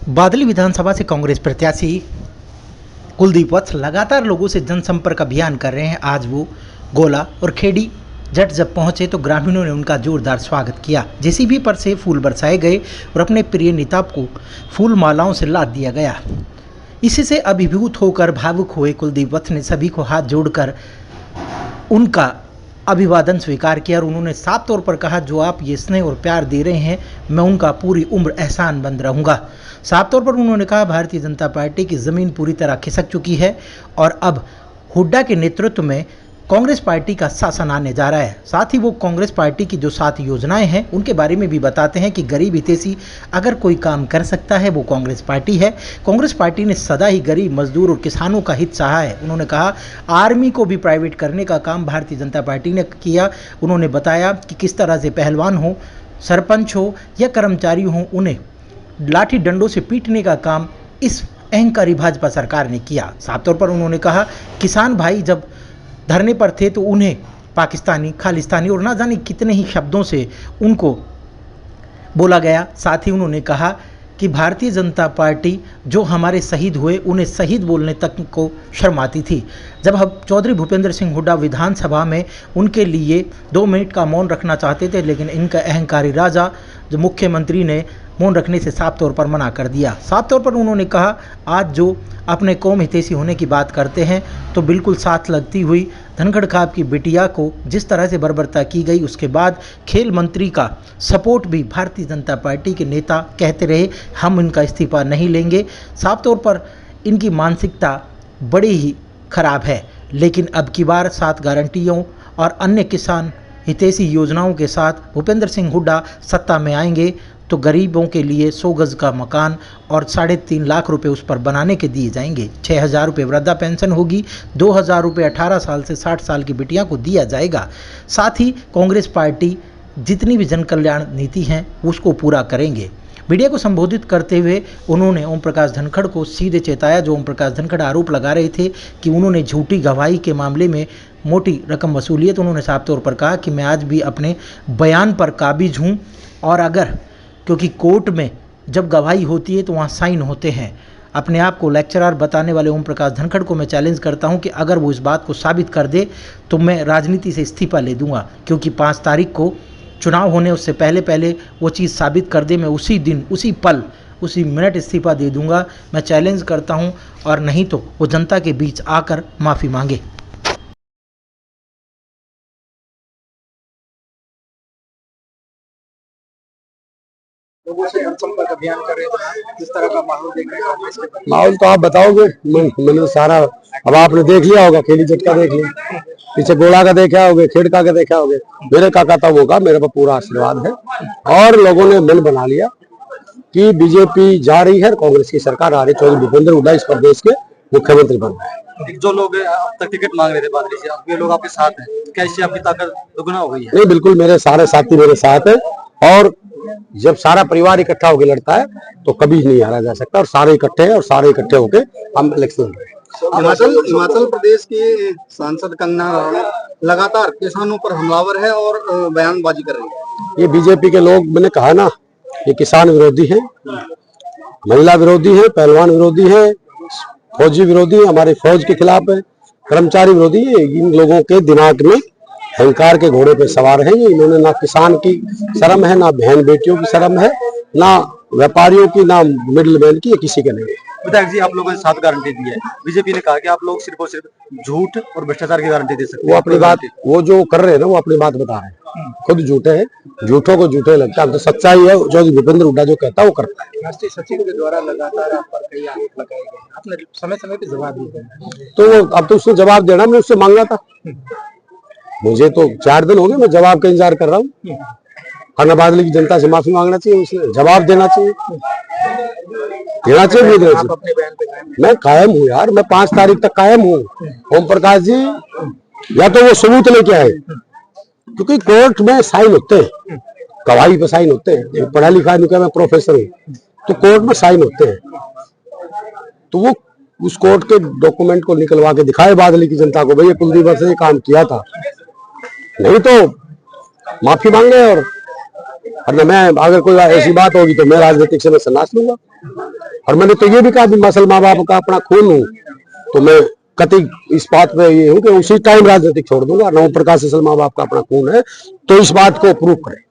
बादली विधानसभा से कांग्रेस प्रत्याशी कुलदीप वत्स लगातार लोगों से जनसंपर्क अभियान कर रहे हैं। आज वो गोला और खेड़ी जट जब पहुंचे तो ग्रामीणों ने उनका जोरदार स्वागत किया। जेसीबी पर से फूल बरसाए गए और अपने प्रिय नेता को फूल मालाओं से लाद दिया गया। इसी से अभिभूत होकर भावुक हुए कुलदीप वत्स ने सभी को हाथ जोड़कर उनका अभिवादन स्वीकार किया और उन्होंने साफ तौर पर कहा, जो आप ये स्नेह और प्यार दे रहे हैं मैं उनका पूरी उम्र एहसानमंद रहूंगा। साफ तौर पर उन्होंने कहा, भारतीय जनता पार्टी की ज़मीन पूरी तरह खिसक चुकी है और अब हुड्डा के नेतृत्व में कांग्रेस पार्टी का शासन आने जा रहा है। साथ ही वो कांग्रेस पार्टी की जो 7 योजनाएं हैं उनके बारे में भी बताते हैं कि गरीब हितैषी अगर कोई काम कर सकता है वो कांग्रेस पार्टी है। कांग्रेस पार्टी ने सदा ही गरीब, मजदूर और किसानों का हित चाहा है। उन्होंने कहा, आर्मी को भी प्राइवेट करने का काम भारतीय जनता पार्टी ने किया। उन्होंने बताया कि किस तरह से पहलवान हो, सरपंच हो या कर्मचारी हो, उन्हें लाठी डंडों से पीटने का काम इस अहंकारी भाजपा सरकार ने किया। साफ तौर पर उन्होंने कहा, किसान भाई जब धरने पर थे तो उन्हें पाकिस्तानी, खालिस्तानी और ना जाने कितने ही शब्दों से उनको बोला गया। साथ ही उन्होंने कहा कि भारतीय जनता पार्टी जो हमारे शहीद हुए उन्हें शहीद बोलने तक को शर्म आती थी। जब हम चौधरी भूपेंद्र सिंह हुड्डा विधानसभा में उनके लिए 2 मिनट का मौन रखना चाहते थे, लेकिन इनका अहंकारी राजा जो मुख्यमंत्री ने मौन रखने से साफ तौर पर मना कर दिया। साफ तौर पर उन्होंने कहा, आज जो अपने कौम हितैषी होने की बात करते हैं तो बिल्कुल साथ लगती हुई धनखड़ खाब की बिटिया को जिस तरह से बर्बरता की गई, उसके बाद खेल मंत्री का सपोर्ट भी भारतीय जनता पार्टी के नेता कहते रहे, हम इनका इस्तीफा नहीं लेंगे। साफ तौर पर इनकी मानसिकता बड़ी ही खराब है। लेकिन अब की बार 7 गारंटियों और अन्य किसान हितैषी योजनाओं के साथ भूपेंद्र सिंह हुड्डा सत्ता में आएंगे तो गरीबों के लिए 100 गज का मकान और 3.5 लाख रुपए उस पर बनाने के दिए जाएंगे। 6,000 रुपये वृद्धा पेंशन होगी। 2,000 रुपये 18 साल से 60 साल की बिटिया को दिया जाएगा। साथ ही कांग्रेस पार्टी जितनी भी जन कल्याण नीति हैं उसको पूरा करेंगे। मीडिया को संबोधित करते हुए उन्होंने ओम प्रकाश धनखड़ को सीधे चेताया। जो ओम प्रकाश धनखड़ आरोप लगा रहे थे कि उन्होंने झूठी गवाही के मामले में मोटी रकम वसूली है, तो उन्होंने साफ तौर पर कहा कि मैं आज भी अपने बयान पर काबिज हूँ और अगर क्योंकि कोर्ट में जब गवाही होती है तो वहाँ साइन होते हैं। अपने आप को लेक्चरर बताने वाले ओम प्रकाश धनखड़ को मैं चैलेंज करता हूं कि अगर वो इस बात को साबित कर दे तो मैं राजनीति से इस्तीफा ले दूंगा, क्योंकि 5 तारीख को चुनाव होने उससे पहले वो चीज़ साबित कर दे, मैं उसी दिन, उसी पल, उसी मिनट इस्तीफा दे दूंगा। मैं चैलेंज करता हूँ, और नहीं तो वो जनता के बीच आकर माफ़ी मांगे। लोगों से जनसंपर्क अभियान कर रहे थे, किस तरह का माहौल देख रहे हैं? माहौल तो आप बताओगे। मैंने सारा अब आपने देख लिया होगा, खेली जट का देख लिया, पीछे गोला का देखा होगे, खेड़का का देखा होगे। मेरे काका तब होगा, मेरे पर पूरा आशीर्वाद है और लोगों ने मन बना लिया कि बीजेपी जा रही है, कांग्रेस की सरकार आ रही है। चौधरी भूपेंद्र हुड्डा इस प्रदेश के मुख्यमंत्री बन रहे हैं। जो लोग अब तक टिकट मांग रहे थे बादली से, अब ये लोग आपके साथ हैं, कैसे आपकी ताकत दोगुना हो गई है? नहीं, बिल्कुल मेरे सारे साथी मेरे साथ है और जब सारा परिवार इकट्ठा होकर लड़ता है तो कभी नहीं हारा जा सकता। और सारे इकट्ठे हैं और सारे इकट्ठे होकर हम इलेक्शन लड़ रहे हैं। हिमाचल प्रदेश के सांसद कंगना रनौत लगातार किसानों पर हमलावर है और बयानबाजी कर रही है। ये बीजेपी के लोग, मैंने कहा ना, ये किसान विरोधी है, महिला विरोधी है, पहलवान विरोधी है, फौजी विरोधी है, हमारी फौज के खिलाफ है, कर्मचारी विरोधी है। इन लोगों के दिमाग में अहंकार के घोड़े पे सवार है। इन्होंने ना किसान की शर्म है, ना बहन बेटियों की शर्म है, ना व्यापारियों की, ना मिडिल मैन की, किसी के नहीं। विधायक जी, आप लोगों ने 7 गारंटी दी है। बीजेपी ने कहा कि आप लोग सिर्फ और सिर्फ झूठ और भ्रष्टाचार की गारंटी दे सकते हैं। वो अपनी बात, वो जो कर रहे हैं ना, वो अपनी बात बता रहे हैं, खुद झूठे हैं, झूठों को झूठे लगता है। तो सच्चाई है, जो भूपेंद्र हुड्डा जो कहता है वो करता है। राष्ट्रीय सचिव के द्वारा लगातार आप पर कई आरोप लगाए गए, आपने समय समय पे जवाब दिया, तो अब तो उसको जवाब देना मैं उससे मांगा था। मुझे तो 4 दिन हो गए, मैं जवाब का इंतजार कर रहा हूँ। और बादली की जनता से माफी मांगना चाहिए, उसने जवाब देना चाहिए, देना चाहिए, नहीं देना चाहिए। मैं कायम हूँ यार, मैं 5 तारीख तक कायम हूँ। ओम प्रकाश जी या तो वो सबूत लेके आए, क्योंकि कोर्ट में साइन होते हैं, गवाही पे साइन होते हैं। पढ़ा लिखा नहीं, मैं प्रोफेसर हूँ, तो कोर्ट में साइन होते हैं। तो वो उस कोर्ट के डॉक्यूमेंट को निकलवा के दिखाए बादली की जनता को, भैया कुलदीप वत्स ने काम किया था, नहीं तो माफी मांगे। और मैं, अगर कोई ऐसी बात होगी तो मैं राजनीतिक से मैं संन्यास लूंगा। और मैंने तो ये भी कहा कि मसल माँ बाप का अपना खून हूँ, तो मैं कतई इस बात पे ये हूँ कि उसी टाइम राजनीतिक छोड़ दूंगा। नव प्रकाश असल माँ बाप का अपना खून है, तो इस बात को प्रूव करें।